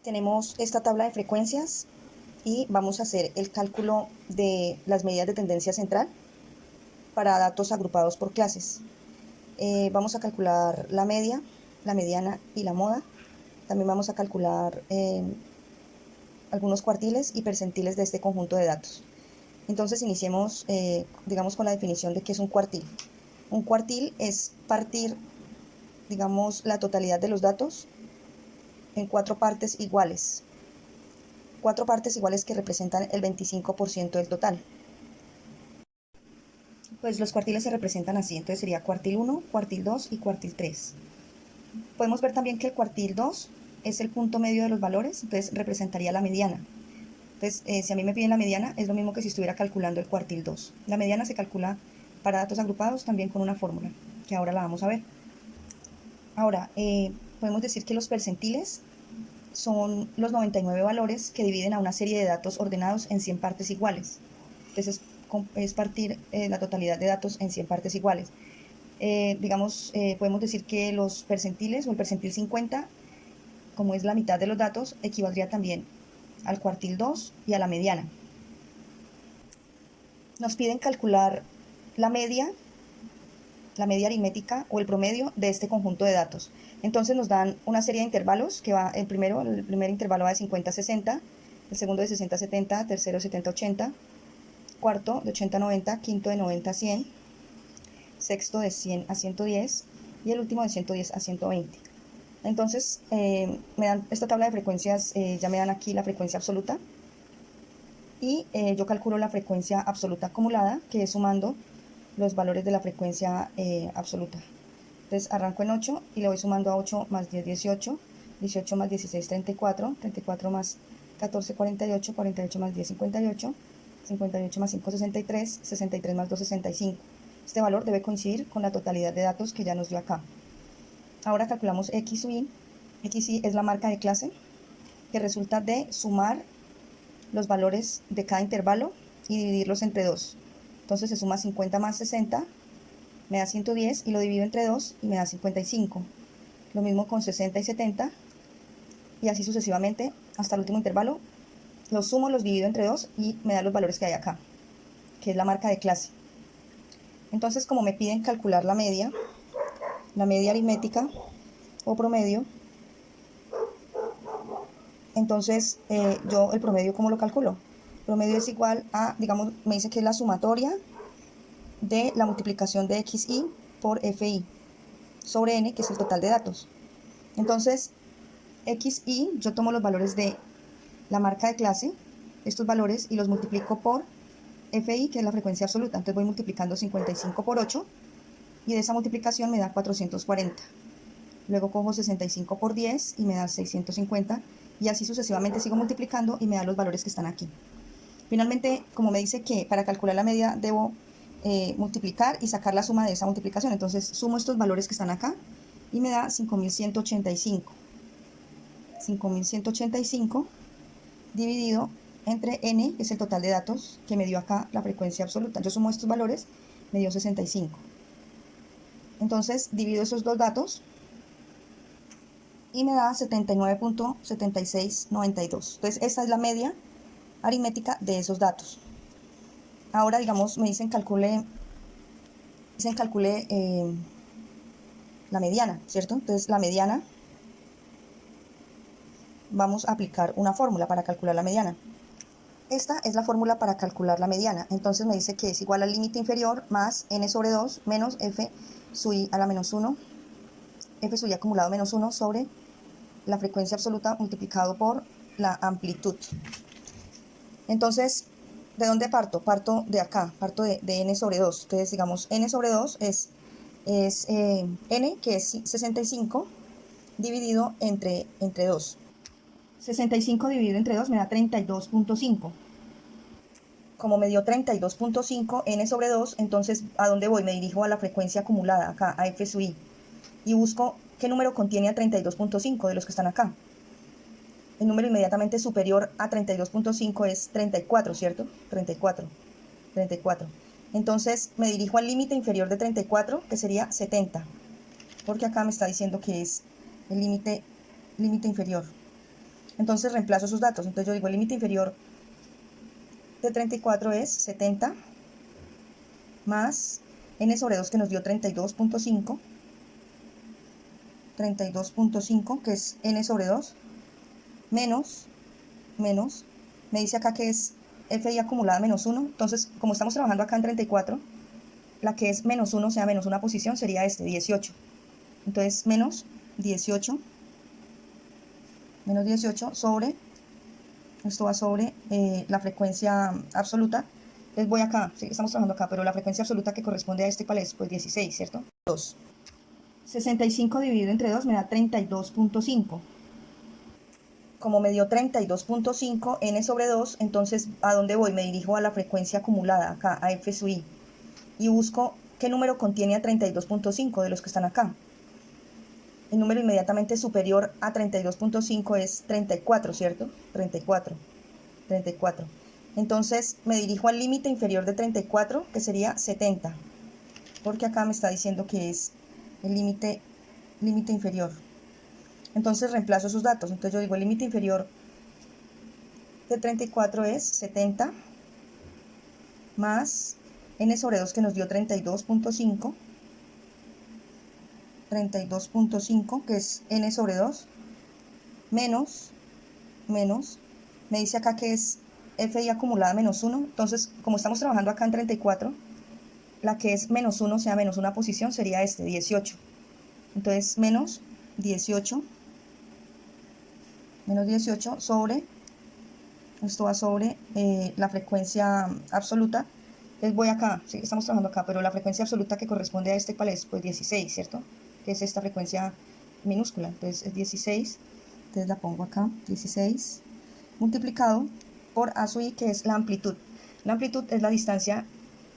Tenemos esta tabla de frecuencias y vamos a hacer el cálculo de las medidas de tendencia central para datos agrupados por clases. Vamos a calcular la media, la mediana y la moda. También vamos a calcular algunos cuartiles y percentiles de este conjunto de datos. Entonces iniciemos, digamos, con la definición de qué es un cuartil. Un cuartil es partir, digamos, la totalidad de los datos en cuatro partes iguales. Cuatro partes iguales que representan el 25% del total. Pues los cuartiles se representan así, entonces sería cuartil 1, cuartil 2 y cuartil 3. Podemos ver también que el cuartil 2 es el punto medio de los valores, entonces representaría la mediana. Entonces, si a mí me piden la mediana, es lo mismo que si estuviera calculando el cuartil 2. La mediana se calcula para datos agrupados también con una fórmula, que ahora la vamos a ver. Ahora, podemos decir que los percentiles son los 99 valores que dividen a una serie de datos ordenados en 100 partes iguales. Entonces, es partir la totalidad de datos en 100 partes iguales. Podemos decir que los percentiles o el percentil 50, como es la mitad de los datos, equivaldría también al cuartil 2 y a la mediana. Nos piden calcular la media aritmética o el promedio de este conjunto de datos. Entonces nos dan una serie de intervalos que va, el primer intervalo va de 50 a 60, el segundo de 60 a 70, tercero de 70 a 80, cuarto de 80 a 90, quinto de 90 a 100, sexto de 100 a 110 y el último de 110 a 120. Entonces me dan esta tabla de frecuencias, ya me dan aquí la frecuencia absoluta y yo calculo la frecuencia absoluta acumulada, que es sumando los valores de la frecuencia absoluta. Entonces arranco en 8 y le voy sumando a 8 más 10, 18, 18 más 16, 34, 34 más 14, 48, 48 más 10, 58, 58 más 5, 63, 63 más 2, 65. Este valor debe coincidir con la totalidad de datos que ya nos dio acá. Ahora calculamos X y. X es la marca de clase que resulta de sumar los valores de cada intervalo y dividirlos entre 2. Entonces se suma 50 más 60, me da 110 y lo divido entre 2 y me da 55. Lo mismo con 60 y 70 y así sucesivamente hasta el último intervalo. Los sumo, los divido entre 2 y me da los valores que hay acá, que es la marca de clase. Entonces, como me piden calcular la media aritmética o promedio, entonces yo el promedio, ¿cómo lo calculo? El promedio es igual a, digamos, me dice que es la sumatoria de la multiplicación de XI por FI sobre N, que es el total de datos. Entonces, XI, yo tomo los valores de la marca de clase, estos valores, y los multiplico por FI, que es la frecuencia absoluta. Entonces voy multiplicando 55 por 8, y de esa multiplicación me da 440. Luego cojo 65 por 10 y me da 650, y así sucesivamente sigo multiplicando y me da los valores que están aquí. Finalmente, como me dice que para calcular la media debo multiplicar y sacar la suma de esa multiplicación, entonces sumo estos valores que están acá y me da 5185. 5185 dividido entre n, que es el total de datos que me dio acá la frecuencia absoluta. Yo sumo estos valores, me dio 65. Entonces divido esos dos datos y me da 79.7692. Entonces esta es la media aritmética de esos datos. Ahora, digamos, me dicen calcule la mediana, ¿cierto? Entonces la mediana, vamos a aplicar una fórmula para calcular la mediana. Esta es la fórmula para calcular la mediana. Entonces me dice que es igual al límite inferior más n sobre 2 menos f sub i a la menos 1, f sub i acumulado menos 1 sobre la frecuencia absoluta multiplicado por la amplitud. Entonces, ¿de dónde parto? Parto de acá, parto de n sobre 2. Entonces, digamos, n sobre 2 es n, que es 65, dividido entre 2. 65 dividido entre 2 me da 32.5. Como me dio 32.5 n sobre 2, entonces, ¿a dónde voy? Me dirijo a la frecuencia acumulada, acá, a f sub i, y busco qué número contiene a 32.5 de los que están acá. El número inmediatamente superior a 32.5 es 34, ¿cierto? 34. Entonces me dirijo al límite inferior de 34, que sería 70, porque acá me está diciendo que es el límite inferior. Entonces reemplazo esos datos. Entonces yo digo el límite inferior de 34 es 70 más n sobre 2 que nos dio 32.5, 32.5 que es n sobre 2, menos, me dice acá que es fi acumulada menos 1, entonces como estamos trabajando acá en 34, la que es menos 1, o sea, menos una posición, sería 18. Entonces menos 18 sobre, esto va sobre la frecuencia absoluta. Entonces voy acá, sí, estamos trabajando acá, pero la frecuencia absoluta que corresponde a este, ¿cuál es? Pues 16, ¿cierto? 2. 65 dividido entre 2 me da 32.5. Como me dio 32.5 n sobre 2, entonces ¿a dónde voy? Me dirijo a la frecuencia acumulada, acá, a f sub i, y busco qué número contiene a 32.5 de los que están acá. El número inmediatamente superior a 32.5 es 34, ¿cierto? 34. Entonces me dirijo al límite inferior de 34, que sería 70, porque acá me está diciendo que es el límite inferior. Entonces reemplazo esos datos. Entonces yo digo el límite inferior de 34 es 70 más n sobre 2 que nos dio 32.5, que es n sobre 2, menos, me dice acá que es fi acumulada menos 1, entonces como estamos trabajando acá en 34, la que es menos 1, o sea, menos una posición, sería 18. Entonces menos 18 sobre, esto va sobre la frecuencia absoluta. Entonces voy acá, sí, estamos trabajando acá, pero la frecuencia absoluta que corresponde a este, ¿cuál es? Pues 16, ¿cierto? Que es esta frecuencia minúscula, entonces es 16, entonces la pongo acá, 16, multiplicado por a sub i, que es la amplitud. La amplitud es la distancia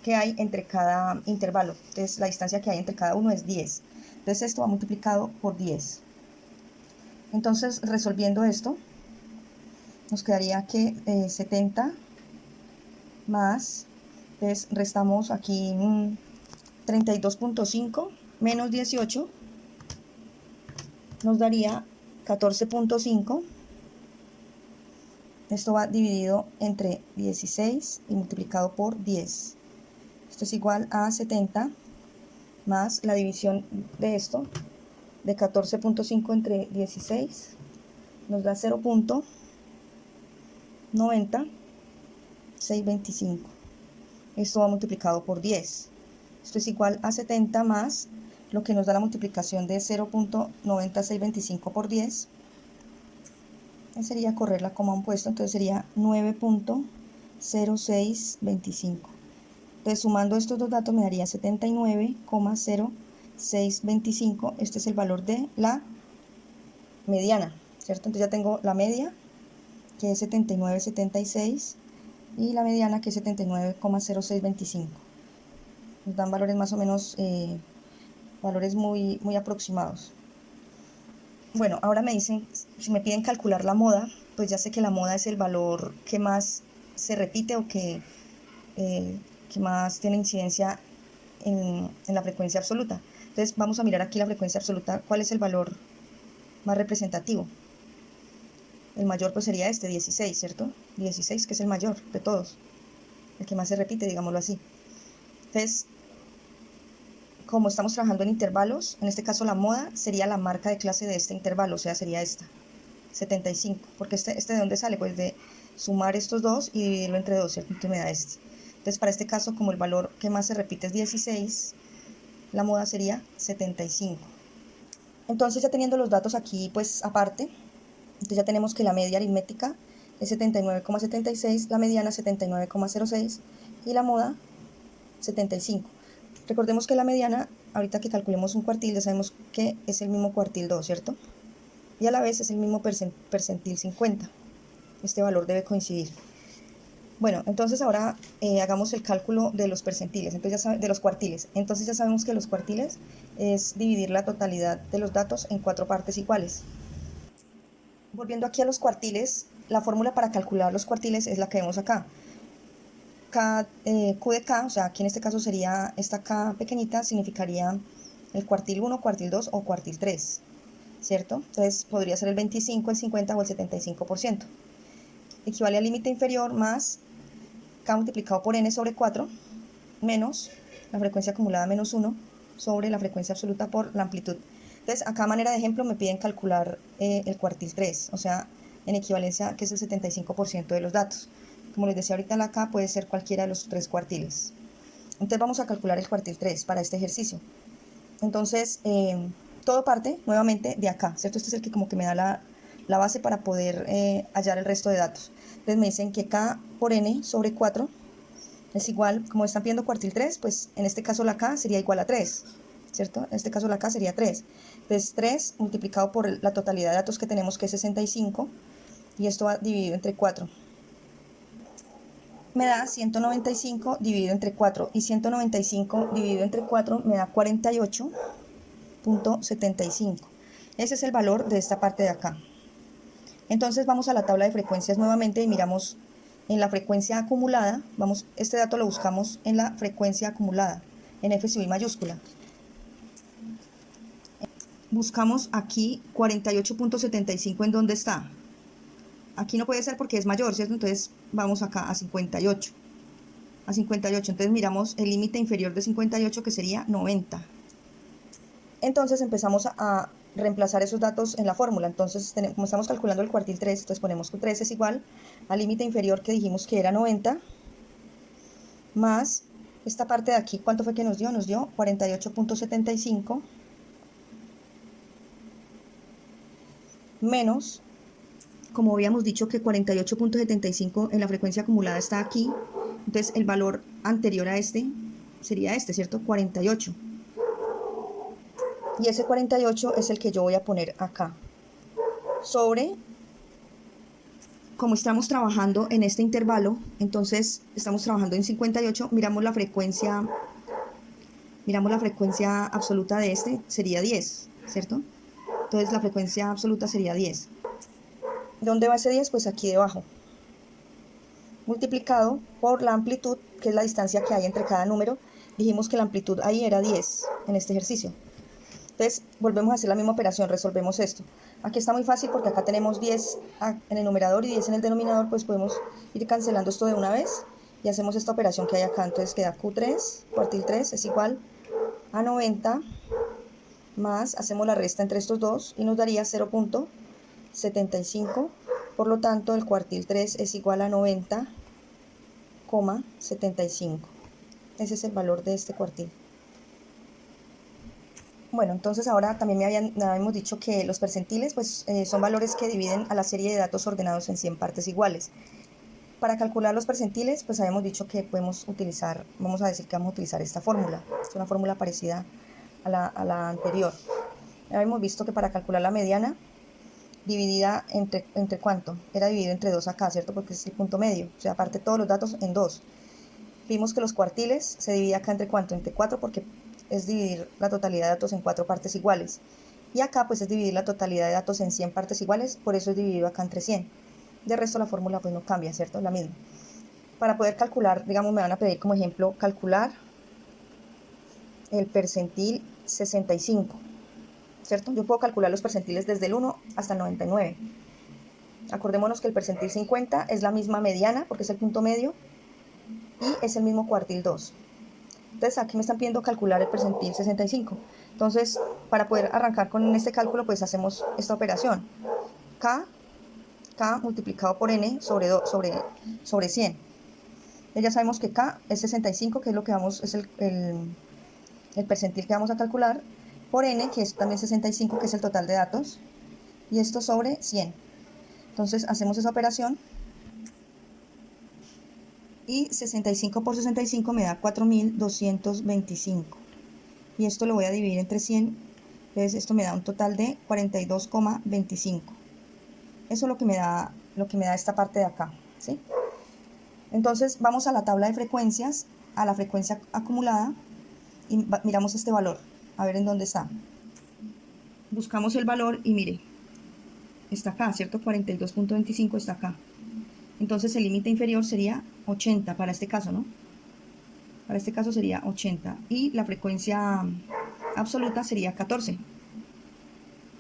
que hay entre cada intervalo, entonces la distancia que hay entre cada uno es 10. Entonces esto va multiplicado por 10. Entonces resolviendo esto, nos quedaría que 70 más, entonces restamos aquí 32.5 menos 18, nos daría 14.5. Esto va dividido entre 16 y multiplicado por 10. Esto es igual a 70 más la división de esto, de 14.5 entre 16, nos da 0.90625. Esto va multiplicado por 10. Esto es igual a 70 más lo que nos da la multiplicación de 0.90625 por 10. Sería correr la coma opuesta, entonces sería 9.0625. Entonces sumando estos dos datos me daría 79,0625. Este es el valor de la mediana, ¿cierto? Entonces ya tengo la media, que es 79,76, y la mediana, que es 79,0625. Nos dan valores más o menos, valores muy aproximados. Bueno, ahora me dicen, si me piden calcular la moda, pues ya sé que la moda es el valor que más se repite o que más tiene incidencia en la frecuencia absoluta. Entonces vamos a mirar aquí la frecuencia absoluta, cuál es el valor más representativo. El mayor pues sería este, 16, ¿cierto? 16, que es el mayor de todos, el que más se repite, digámoslo así. Entonces, como estamos trabajando en intervalos, en este caso la moda sería la marca de clase de este intervalo, o sea, sería esta, 75, porque este de dónde sale, pues de sumar estos dos y dividirlo entre 2, ¿cierto? Entonces me da este. Entonces para este caso, como el valor que más se repite es 16, la moda sería 75. Entonces ya teniendo los datos aquí pues aparte, entonces ya tenemos que la media aritmética es 79,76, la mediana 79,06 y la moda 75. Recordemos que la mediana, ahorita que calculemos un cuartil, ya sabemos que es el mismo cuartil 2, ¿cierto? Y a la vez es el mismo percentil 50. Este valor debe coincidir. Bueno, entonces ahora hagamos el cálculo de los percentiles, entonces de los cuartiles. Entonces ya sabemos que los cuartiles es dividir la totalidad de los datos en 4 partes iguales. Volviendo aquí a los cuartiles, la fórmula para calcular los cuartiles es la que vemos acá. Q de K, o sea, aquí en este caso sería esta K pequeñita, significaría el cuartil 1, cuartil 2 o cuartil 3. ¿cierto? Entonces podría ser el 25, el 50 o el 75%. Equivale al límite inferior más K multiplicado por N sobre 4 menos la frecuencia acumulada menos 1 sobre la frecuencia absoluta por la amplitud. Entonces, acá a manera de ejemplo me piden calcular el cuartil 3, o sea, en equivalencia que es el 75% de los datos. Como les decía ahorita, la K puede ser cualquiera de los 3 cuartiles. Entonces vamos a calcular el cuartil 3 para este ejercicio. Entonces, todo parte nuevamente de acá, ¿cierto? Este es el que como que me da la base para poder hallar el resto de datos. Entonces me dicen que K por N sobre 4 es igual, como están pidiendo cuartil 3, pues en este caso la K sería igual a 3, ¿cierto? En este caso la K sería 3. Entonces 3 multiplicado por la totalidad de datos que tenemos, que es 65, y esto va dividido entre 4. Me da 195 dividido entre 4, y 195 dividido entre 4 me da 48.75. Ese es el valor de esta parte de acá. Entonces vamos a la tabla de frecuencias nuevamente y miramos en la frecuencia acumulada. Este dato lo buscamos en la frecuencia acumulada, en F sub I mayúscula. Buscamos aquí 48.75, ¿en dónde está? Aquí no puede ser porque es mayor, ¿cierto? Entonces vamos acá a 58. A 58, entonces miramos el límite inferior de 58, que sería 90. Entonces empezamos a reemplazar esos datos en la fórmula. Entonces, como estamos calculando el cuartil 3, entonces ponemos que 3 es igual al límite inferior que dijimos que era 90, más esta parte de aquí, ¿cuánto fue que nos dio? Nos dio 48.75 menos, como habíamos dicho que 48.75 en la frecuencia acumulada está aquí, entonces el valor anterior a este sería este, ¿cierto? 48. Y ese 48 es el que yo voy a poner acá. Sobre, como estamos trabajando en este intervalo, entonces estamos trabajando en 58, miramos la frecuencia absoluta de este, sería 10, ¿cierto? Entonces la frecuencia absoluta sería 10. ¿Dónde va ese 10? Pues aquí debajo. Multiplicado por la amplitud, que es la distancia que hay entre cada número. Dijimos que la amplitud ahí era 10 en este ejercicio. Entonces volvemos a hacer la misma operación, resolvemos esto. Aquí está muy fácil porque acá tenemos 10 en el numerador y 10 en el denominador, pues podemos ir cancelando esto de una vez y hacemos esta operación que hay acá. Entonces queda Q3, cuartil 3 es igual a 90, más hacemos la resta entre estos dos y nos daría 0.75. Por lo tanto, el cuartil 3 es igual a 90,75. Ese es el valor de este cuartil. Bueno, entonces ahora también habíamos dicho que los percentiles pues, son valores que dividen a la serie de datos ordenados en 100 partes iguales. Para calcular los percentiles, pues habíamos dicho que podemos utilizar, vamos a decir que vamos a utilizar esta fórmula. Es una fórmula parecida a la anterior. Habíamos visto que para calcular la mediana, dividida entre ¿cuánto? Era dividido entre 2 acá, ¿cierto? Porque es el punto medio. O sea, aparte todos los datos en 2. Vimos que los cuartiles se divide acá entre ¿cuánto? Entre 4, porque es dividir la totalidad de datos en 4 partes iguales. Y acá pues es dividir la totalidad de datos en 100 partes iguales, por eso es dividido acá entre 100. De resto la fórmula pues no cambia, ¿cierto? Es la misma. Para poder calcular, digamos, me van a pedir como ejemplo calcular el percentil 65, ¿cierto? Yo puedo calcular los percentiles desde el 1 hasta el 99. Acordémonos que el percentil 50 es la misma mediana, porque es el punto medio, y es el mismo cuartil 2. Entonces aquí me están pidiendo calcular el percentil 65. Entonces, para poder arrancar con este cálculo, pues hacemos esta operación. K multiplicado por N sobre 100. Entonces ya sabemos que K es 65, que es lo que es el percentil que vamos a calcular, por N, que es también 65, que es el total de datos, y esto sobre 100. Entonces hacemos esa operación. Y 65 por 65 me da 4225. Y esto lo voy a dividir entre 100. Entonces esto me da un total de 42,25. Eso es lo que me da esta parte de acá, ¿sí? Entonces vamos a la tabla de frecuencias, a la frecuencia acumulada, y miramos este valor, a ver en dónde está. Buscamos el valor y mire, está acá, ¿cierto? 42.25 está acá. Entonces el límite inferior sería 80 para este caso, ¿no? Para este caso sería 80. Y la frecuencia absoluta sería 14.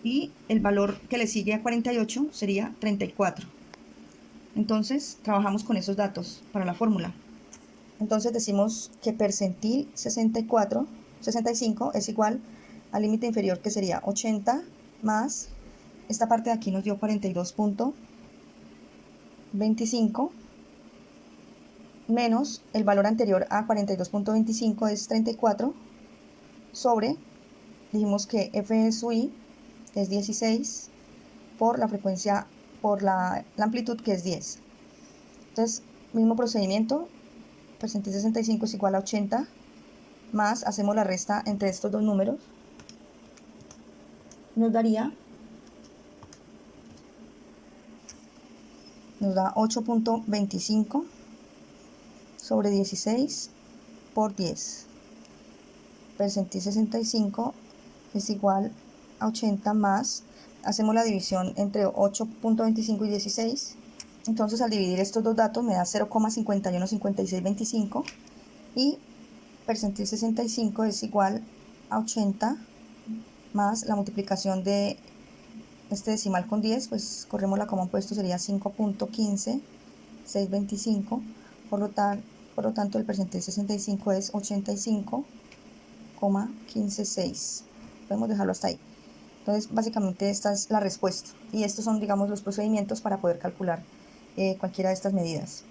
y el valor que le sigue a 48 sería 34. Entonces trabajamos con esos datos para la fórmula. Entonces decimos que percentil 65 es igual al límite inferior, que sería 80 más, esta parte de aquí nos dio 42.25 menos el valor anterior a 42.25 es 34 sobre, dijimos que f de su i es 16 por la frecuencia, por la amplitud, que es 10. Entonces, mismo procedimiento, percentil 65 es igual a 80 más, hacemos la resta entre estos dos números, nos da 8.25 sobre 16 por 10. Percentil 65 es igual a 80 más, hacemos la división entre 8.25 y 16. Entonces, al dividir estos dos datos me da 0,515625 y percentil 65 es igual a 80 más la multiplicación de este decimal con 10, pues corremos la coma opuesto, sería 5.15625. Por lo tanto, el percentil 65 es 85,156. Podemos dejarlo hasta ahí. Entonces, básicamente esta es la respuesta. Y estos son, digamos, los procedimientos para poder calcular cualquiera de estas medidas.